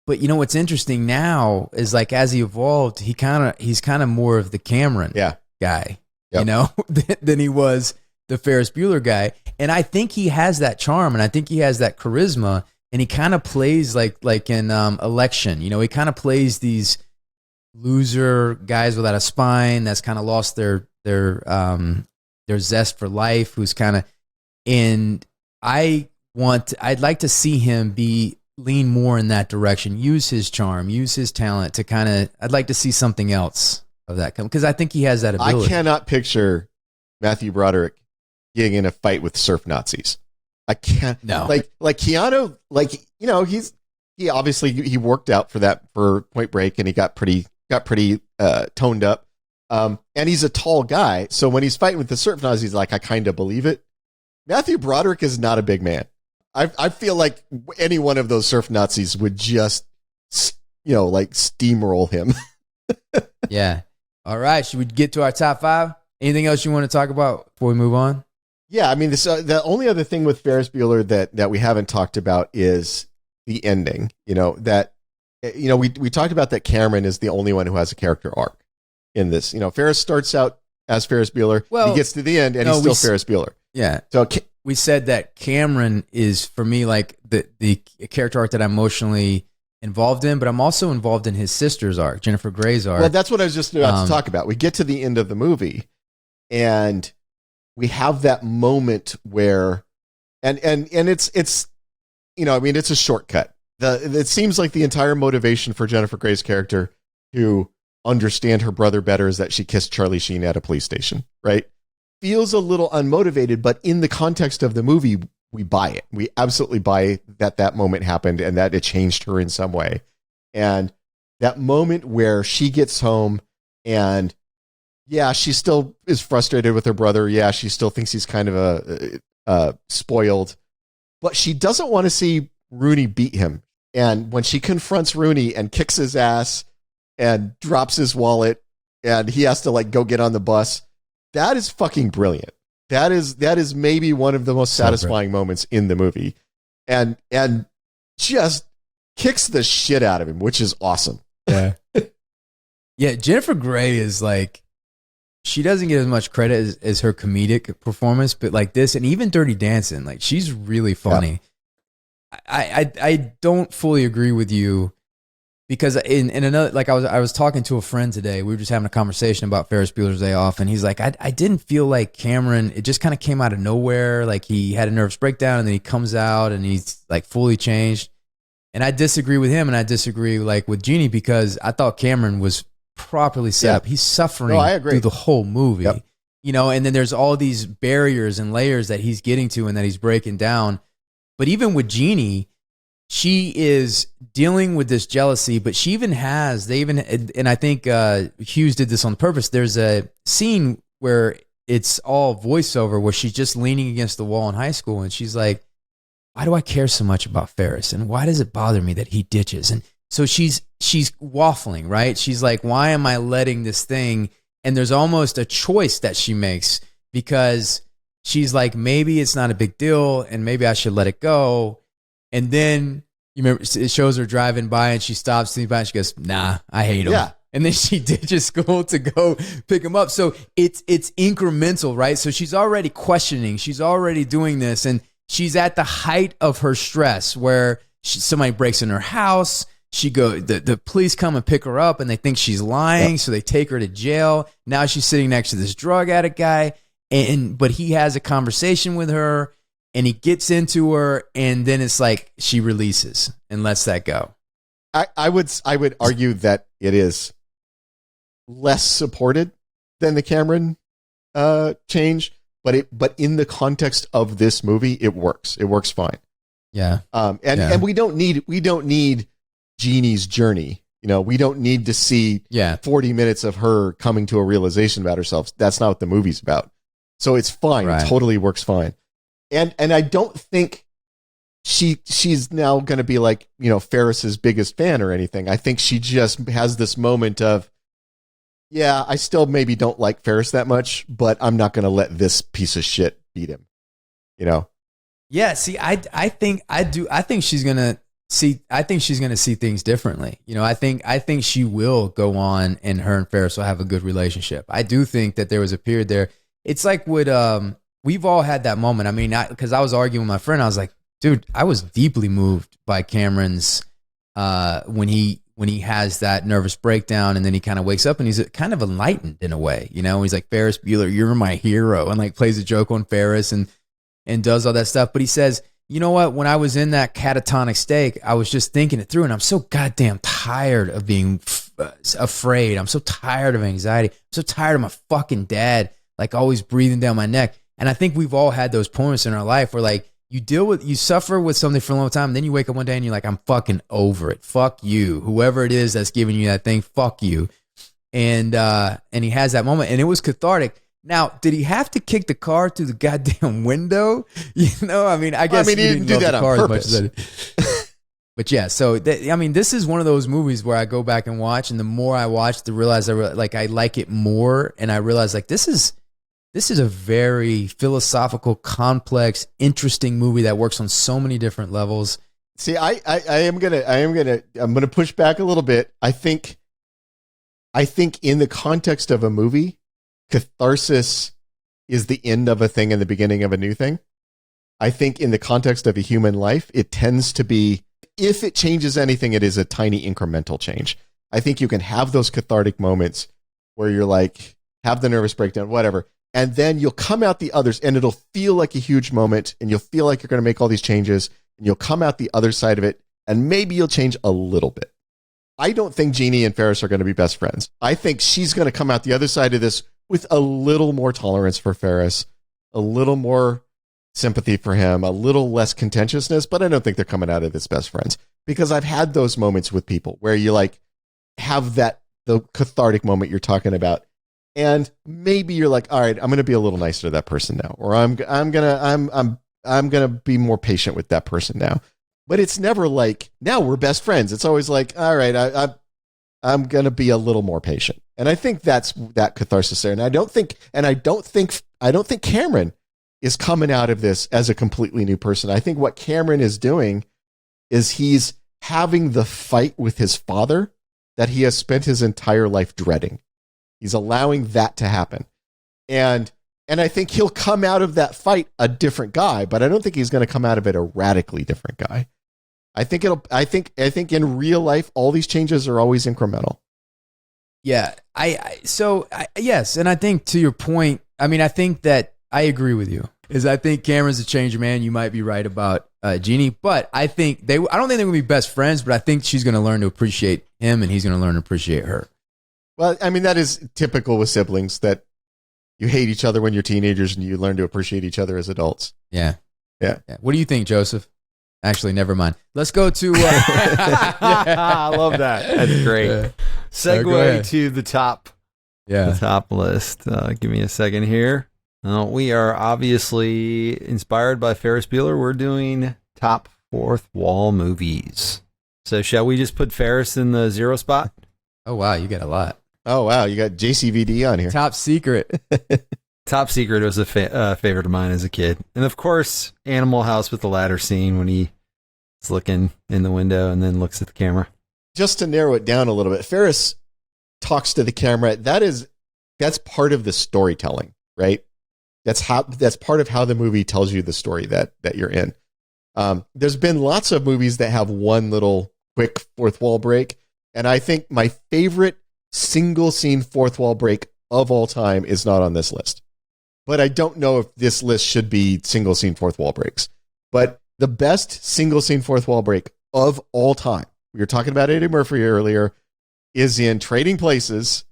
But you know what's interesting now is like as he evolved, he's kind of more of the Cameron guy, you know, than he was the Ferris Bueller guy. And I think he has that charm and I think he has that charisma, and he kind of plays like in Election, you know, he kind of plays these loser guys without a spine that's kind of lost their zest for life, who's kind of, and I'd like to see him lean more in that direction, use his charm, use his talent to kind of, I'd like to see something else of that come, because I think he has that ability. I cannot picture Matthew Broderick getting in a fight with surf Nazis. I can't. No. Like Keanu, like, you know, he obviously he worked out for Point Break, and he got pretty toned up. And he's a tall guy, so when he's fighting with the surf Nazis, like, I kind of believe it. Matthew Broderick is not a big man. I feel like any one of those surf Nazis would just, you know, like steamroll him. Yeah. All right. Should we get to our top 5? Anything else you want to talk about before we move on? Yeah. I mean, the only other thing with Ferris Bueller that we haven't talked about is the ending. You know, that, you know, we talked about that Cameron is the only one who has a character arc in this. You know, Ferris starts out as Ferris Bueller. Well, he gets to the end and he's still Ferris Bueller. Yeah. So we said that Cameron is, for me, like the character arc that I'm emotionally involved in, but I'm also involved in his sister's arc, Jennifer Grey's arc. Well, that's what I was just about to talk about. We get to the end of the movie, and we have that moment where, and it's you know, I mean, it's a shortcut. It seems like the entire motivation for Jennifer Grey's character to understand her brother better is that she kissed Charlie Sheen at a police station, right? Feels a little unmotivated, but in the context of the movie, we buy it. We absolutely buy that moment happened and that it changed her in some way. And that moment where she gets home and, yeah, she still is frustrated with her brother. Yeah, she still thinks he's kind of spoiled, but she doesn't want to see Rooney beat him. And when she confronts Rooney and kicks his ass and drops his wallet and he has to like go get on the bus, that is fucking brilliant. That is maybe one of the most satisfying moments in the movie, and just kicks the shit out of him, which is awesome. Yeah. Yeah. Jennifer Grey is like, she doesn't get as much credit as her comedic performance, but like this, and even Dirty Dancing, like she's really funny. Yeah. I don't fully agree with you, because in another, like I was talking to a friend today. We were just having a conversation about Ferris Bueller's Day Off, and he's like, I didn't feel like Cameron, it just kind of came out of nowhere. Like he had a nervous breakdown and then he comes out and he's like fully changed. And I disagree with him, and I disagree like with Jeannie, because I thought Cameron was properly set up. He's suffering through the whole movie. Yep. You know, and then there's all these barriers and layers that he's getting to and that he's breaking down. But even with Jeannie, she is dealing with this jealousy, but she even has, and I think Hughes did this on purpose. There's a scene where it's all voiceover where she's just leaning against the wall in high school, and she's like, why do I care so much about Ferris? And why does it bother me that he ditches? And so she's waffling, right? She's like, why am I letting this thing? And there's almost a choice that she makes, because she's like, maybe it's not a big deal and maybe I should let it go. And then you remember it shows her driving by and she stops and she goes, nah, I hate him. Yeah. And then she ditches school to go pick him up. So it's incremental, right? So she's already questioning. She's already doing this. And she's at the height of her stress where somebody breaks in her house. The police come and pick her up and they think she's lying. Yep. So they take her to jail. Now she's sitting next to this drug addict guy. But he has a conversation with her. And he gets into her, and then it's like she releases and lets that go. I would argue that it is less supported than the Cameron change, but in the context of this movie, it works. It works fine. Yeah. And we don't need Jeannie's journey. You know, we don't need to see 40 minutes of her coming to a realization about herself. That's not what the movie's about. So it's fine. Right. It totally works fine. And I don't think she's now going to be like, you know, Ferris's biggest fan or anything. I think she just has this moment of, yeah, I still maybe don't like Ferris that much, but I'm not going to let this piece of shit beat him. You know? Yeah. See, I think I do. I think she's gonna see. I think she's gonna see things differently. You know, I think she will go on, and her and Ferris will have a good relationship. I do think that there was a period there. It's like what we've all had that moment. I mean, because I was arguing with my friend, I was like, dude, I was deeply moved by Cameron's when he has that nervous breakdown, and then he kind of wakes up and he's kind of enlightened in a way. You know, he's like, Ferris Bueller, you're my hero, and like plays a joke on Ferris and does all that stuff. But he says, you know what? When I was in that catatonic state, I was just thinking it through, and I'm so goddamn tired of being afraid. I'm so tired of anxiety. I'm so tired of my fucking dad, like always breathing down my neck. And I think we've all had those moments in our life where like you suffer with something for a long time, and then you wake up one day and you're like, I'm fucking over it. Fuck you. Whoever it is that's giving you that thing, fuck you. And he has that moment, and it was cathartic. Now, did he have to kick the car through the goddamn window? You know, I mean, I guess he didn't do that on purpose. But yeah, so this is one of those movies where I go back and watch, and the more I watch, I like it more, and I realize like this is a very philosophical, complex, interesting movie that works on so many different levels. See, I'm gonna push back a little bit. I think in the context of a movie, catharsis is the end of a thing and the beginning of a new thing. I think in the context of a human life, it tends to be, if it changes anything, it is a tiny incremental change. I think you can have those cathartic moments where you're like, have the nervous breakdown, whatever. And then you'll come out the others, and it'll feel like a huge moment, and you'll feel like you're going to make all these changes, and you'll come out the other side of it, and maybe you'll change a little bit. I don't think Jeannie and Ferris are going to be best friends. I think she's going to come out the other side of this with a little more tolerance for Ferris, a little more sympathy for him, a little less contentiousness, but I don't think they're coming out of this best friends, because I've had those moments with people where you like have the cathartic moment you're talking about. And maybe you're like, all right, I'm going to be a little nicer to that person now, or I'm going to be more patient with that person now. But it's never like, now we're best friends. It's always like, all right, I'm going to be a little more patient. And I think that's that catharsis there. And I don't think Cameron is coming out of this as a completely new person. I think what Cameron is doing is he's having the fight with his father that he has spent his entire life dreading. He's allowing that to happen. And I think he'll come out of that fight a different guy, but I don't think he's going to come out of it a radically different guy. I think in real life, all these changes are always incremental. Yeah. Yes. And I think to your point, I mean, I think that I agree with you. I think Cameron's a changer, man. You might be right about Jeannie, but I don't think they're going to be best friends, but I think she's going to learn to appreciate him, and he's going to learn to appreciate her. Well, I mean, that is typical with siblings, that you hate each other when you're teenagers and you learn to appreciate each other as adults. Yeah. Yeah. What do you think, Joseph? Actually, never mind. Let's go to... I love that. That's great. Yeah. Segue to the top. Yeah. The top list. Give me a second here. We are obviously inspired by Ferris Bueller. We're doing top fourth wall movies. So shall we just put Ferris in the 0 spot? Oh, wow. You got a lot. Oh, wow. You got JCVD on here. Top secret. Top Secret was a favorite of mine as a kid. And of course, Animal House with the ladder scene when he's looking in the window and then looks at the camera. Just to narrow it down a little bit, Ferris talks to the camera. That's part of the storytelling, right? That's part of how the movie tells you the story that you're in. There's been lots of movies that have one little quick fourth wall break. And I think my favorite single scene fourth wall break of all time is not on this list. But I don't know if this list should be single scene fourth wall breaks. But the best single scene fourth wall break of all time, we were talking about Eddie Murphy earlier, is in Trading Places.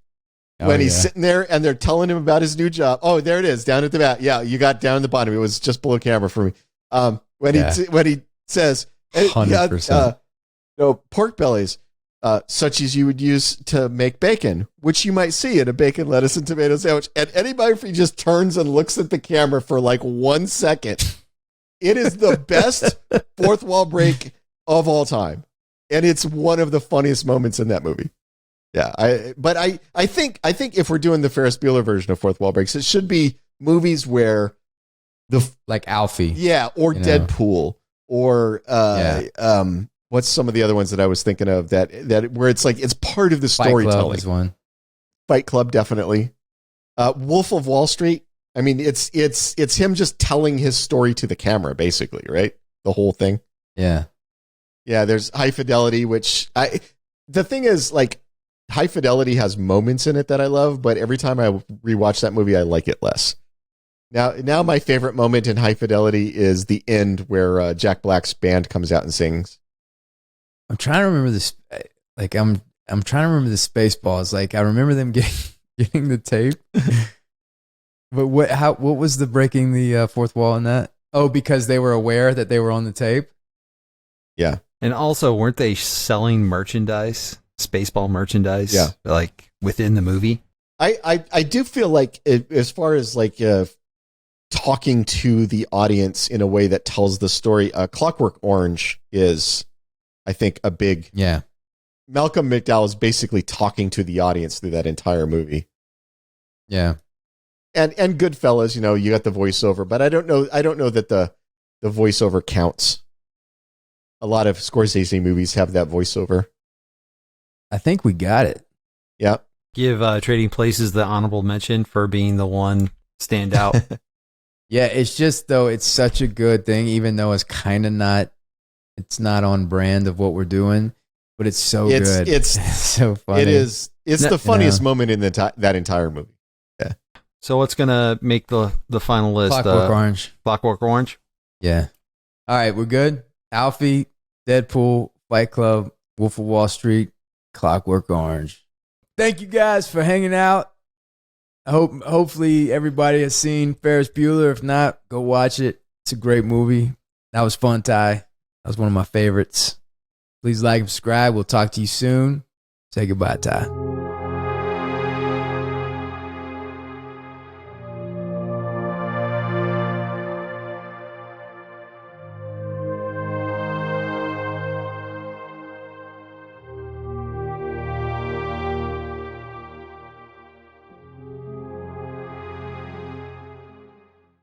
When he's sitting there and they're telling him about his new job. Oh, there it is, down at the back. Yeah, you got down at the bottom. It was just below camera for me. When he says, 100%. Pork bellies, such as you would use to make bacon, which you might see in a bacon, lettuce, and tomato sandwich. And Eddie Murphy just turns and looks at the camera for like 1 second. It is the best fourth wall break of all time. And it's one of the funniest moments in that movie. Yeah, I think if we're doing the Ferris Bueller version of Fourth Wall Breaks, it should be movies where like Alfie. Yeah, or Deadpool, or what's some of the other ones that I was thinking of that where it's like it's part of the storytelling. Fight Club is one. Fight Club, definitely. Wolf of Wall Street. I mean, it's him just telling his story to the camera, basically, right? The whole thing. Yeah. Yeah, there's High Fidelity, which the thing is, like, High Fidelity has moments in it that I love, but every time I rewatch that movie, I like it less. Now my favorite moment in High Fidelity is the end where Jack Black's band comes out and sings. I'm trying to remember this. Like I'm trying to remember the Spaceballs. Like I remember them getting the tape. But what was the breaking the fourth wall in that? Oh, because they were aware that they were on the tape. Yeah, and also weren't they selling merchandise? Spaceball merchandise, like within the movie. I do feel like as far as like talking to the audience in a way that tells the story, Clockwork Orange is, I think, a big Malcolm McDowell is basically talking to the audience through that entire movie. Yeah, and Goodfellas, you got the voiceover, but I don't know that the voiceover counts. A lot of Scorsese movies have that voiceover. I think we got it. Yeah. Give Trading Places the honorable mention for being the one stand out. Yeah, it's just, though, it's such a good thing, even though it's kind of not on brand of what we're doing, but it's so good. It's so funny. It is. It's the funniest moment in that entire movie. Yeah. So what's going to make the final list? Clockwork Orange. Clockwork Orange? Yeah. All right, we're good. Alfie, Deadpool, Fight Club, Wolf of Wall Street, Clockwork Orange. Thank you guys for hanging out. Hopefully everybody has seen Ferris Bueller. If not, go watch it. It's a great movie. That was fun, Ty. That was one of my favorites. Please like and subscribe. We'll talk to you soon. Say goodbye, Ty.